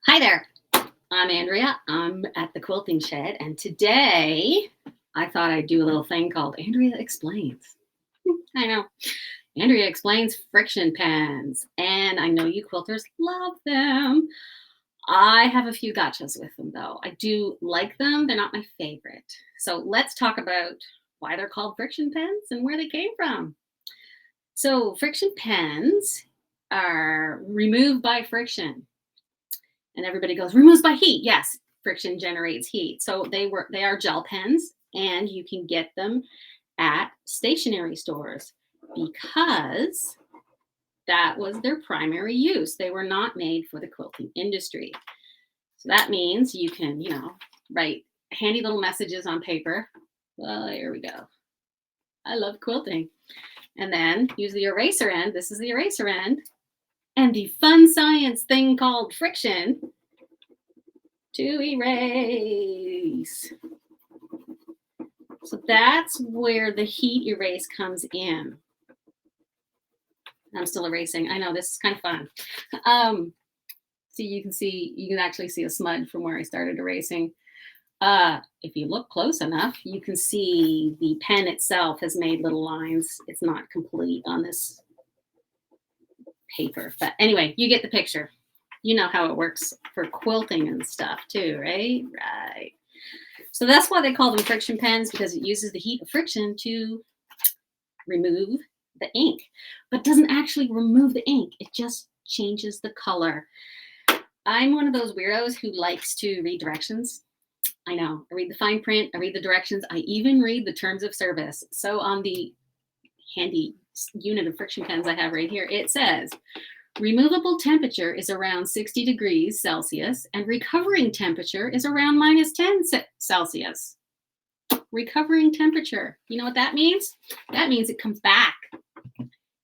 Hi there. I'm Andrea. I'm at the quilting shed, and today I thought I'd do a little thing called Andrea Explains. I know. Andrea explains friction pens, and I know you quilters love them. I have a few gotchas with them, though. I do like them, they're not my favorite. So let's talk about why they're called friction pens and where they came from. So, friction pens are removed by friction. And everybody goes, removes by heat. Yes, friction generates heat. So they are gel pens, and you can get them at stationery stores because that was their primary use. They were not made for the quilting industry. So that means you can, write handy little messages on paper. Well, here we go. I love quilting. And then use the eraser end. This is the eraser end. And the fun science thing called friction to erase. So that's where the heat erase comes in. I'm still erasing. I know this is kind of fun. So you can actually see a smudge from where I started erasing. If you look close enough, you can see the pen itself has made little lines. It's not complete on this paper, but anyway, you get the picture. You know how it works for quilting and stuff too, right? Right. So that's why they call them friction pens, because it uses the heat of friction to remove the ink, but doesn't actually remove the ink. It just changes the color. I'm one of those weirdos who likes to read directions. I know. I read the fine print. I read the directions. I even read the terms of service. So on the handy unit of friction pens I have right here, it says, removable temperature is around 60 degrees Celsius, and recovering temperature is around -10 Celsius. Recovering temperature. You know what that means? That means it comes back.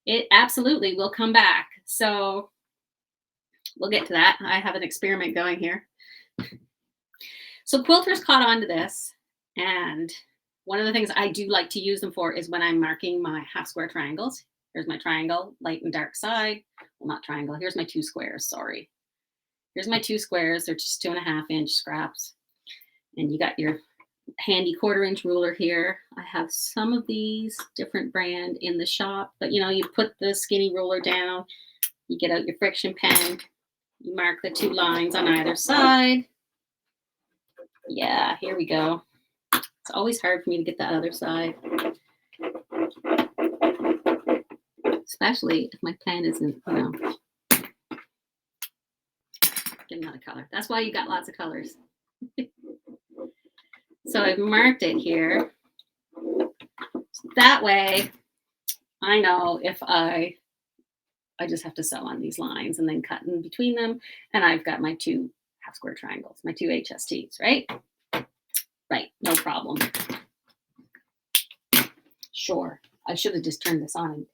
It absolutely will come back. So we'll get to that. I have an experiment going here. So quilters caught on to this, and one of the things I do like to use them for is when I'm marking my half square triangles. Here's my triangle, light and dark side. Well, not triangle. Here's my two squares. Sorry. Here's my two squares. They're just 2.5-inch scraps. And you got your handy 1/4-inch ruler here. I have some of these different brand in the shop, but you put the skinny ruler down, you get out your friction pen, you mark the two lines on either side. Yeah, here we go. It's always hard for me to get the other side, especially if my pen isn't, getting out of color. That's why you got lots of colors. So I've marked it here. That way I know if I just have to sew on these lines and then cut in between them. And I've got my two half square triangles, my two HSTs, right? Right, no problem. Sure, I should have just turned this on and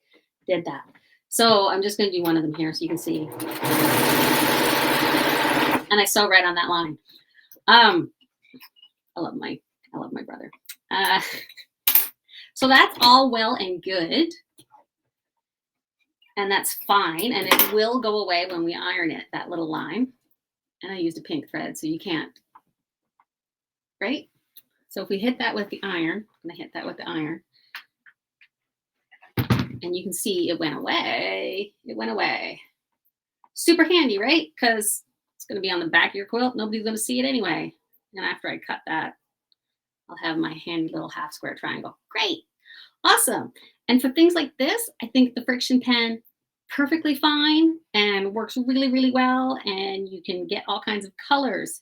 did that. So I'm just going to do one of them here so you can see. And I sew right on that line. I love my brother. So that's all well and good. And that's fine. And it will go away when we iron it, that little line. And I used a pink thread, so you can't. Right? So if we hit that with the iron, I'm going to hit that with the iron. And you can see it went away. It went away. Super handy, right? Because it's going to be on the back of your quilt. Nobody's going to see it anyway. And after I cut that, I'll have my handy little half square triangle. Great. Awesome. And for things like this, I think the friction pen perfectly fine and works really, really well. And you can get all kinds of colors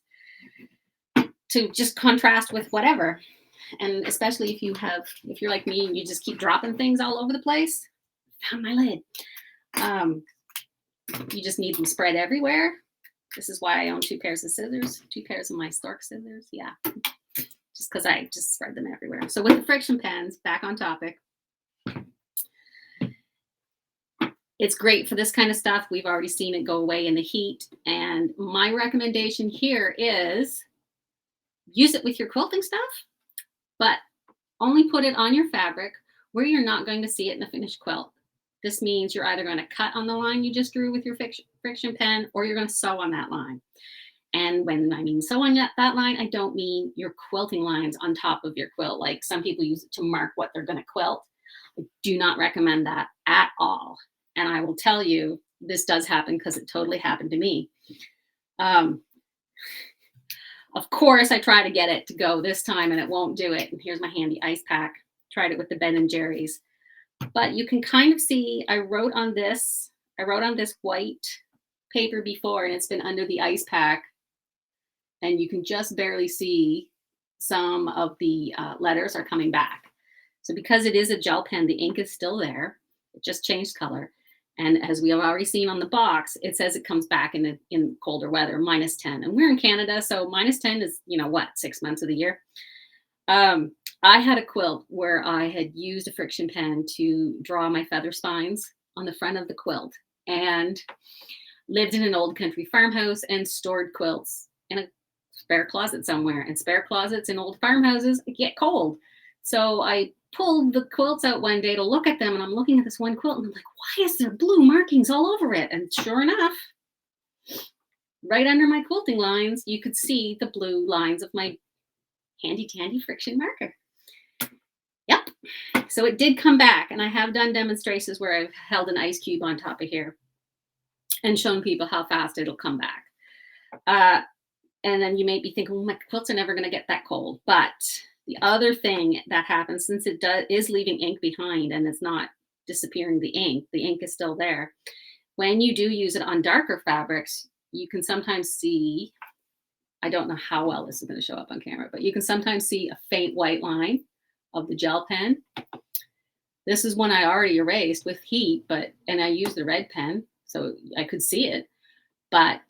to just contrast with whatever. And especially if you're like me and you just keep dropping things all over the place. Found my lid. You just need them spread everywhere. This is why I own 2 pairs of scissors, 2 pairs of my Stork scissors. Yeah, just because I just spread them everywhere. So with the friction pens, back on topic, it's great for this kind of stuff. We've already seen it go away in the heat. And my recommendation here is use it with your quilting stuff, but only put it on your fabric where you're not going to see it in a finished quilt. This means you're either going to cut on the line you just drew with your friction pen, or you're going to sew on that line. And when I mean sew on that line, I don't mean your quilting lines on top of your quilt. Like some people use it to mark what they're going to quilt. I do not recommend that at all. And I will tell you, this does happen because it totally happened to me. Um, of course, I try to get it to go this time and it won't do it. And here's my handy ice pack. Tried it with the Ben and Jerry's. But you can kind of see I wrote on this white paper before, and it's been under the ice pack. And you can just barely see some of the letters are coming back. So because it is a gel pen, the ink is still there. It just changed color. And as we have already seen on the box, it says it comes back in colder weather, -10. And we're in Canada, so -10 is, 6 months of the year. I had a quilt where I had used a Frixion pen to draw my feather spines on the front of the quilt, and lived in an old country farmhouse and stored quilts in a spare closet somewhere. And spare closets in old farmhouses get cold. So I pulled the quilts out one day to look at them, and I'm looking at this one quilt and I'm like, why is there blue markings all over it? And sure enough, right under my quilting lines, you could see the blue lines of my handy dandy Frixion marker. Yep. So it did come back, and I have done demonstrations where I've held an ice cube on top of here and shown people how fast it'll come back. And then you may be thinking, well, my quilts are never going to get that cold. But the other thing that happens, since it is leaving ink behind and it's not disappearing the ink is still there. When you do use it on darker fabrics, you can sometimes see, I don't know how well this is going to show up on camera, but you can sometimes see a faint white line of the gel pen. This is one I already erased with heat, and I used the red pen, so I could see it. But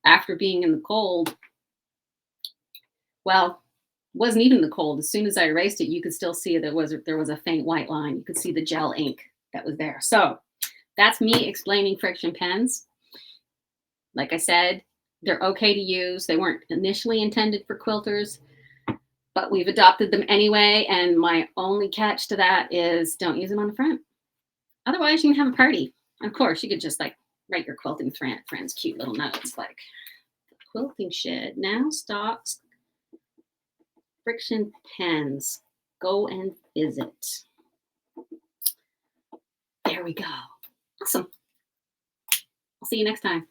after being in the cold, well, it wasn't even the cold. As soon as I erased it, you could still see there was a faint white line. You could see the gel ink that was there. So that's me explaining Frixion pens. Like I said, they're okay to use. They weren't initially intended for quilters, but we've adopted them anyway. And my only catch to that is don't use them on the front. Otherwise, you can have a party. And of course, you could just like write your quilting friends cute little notes like, the quilting shed now stocks Frixion pens. Go and visit. There we go. Awesome. I'll see you next time.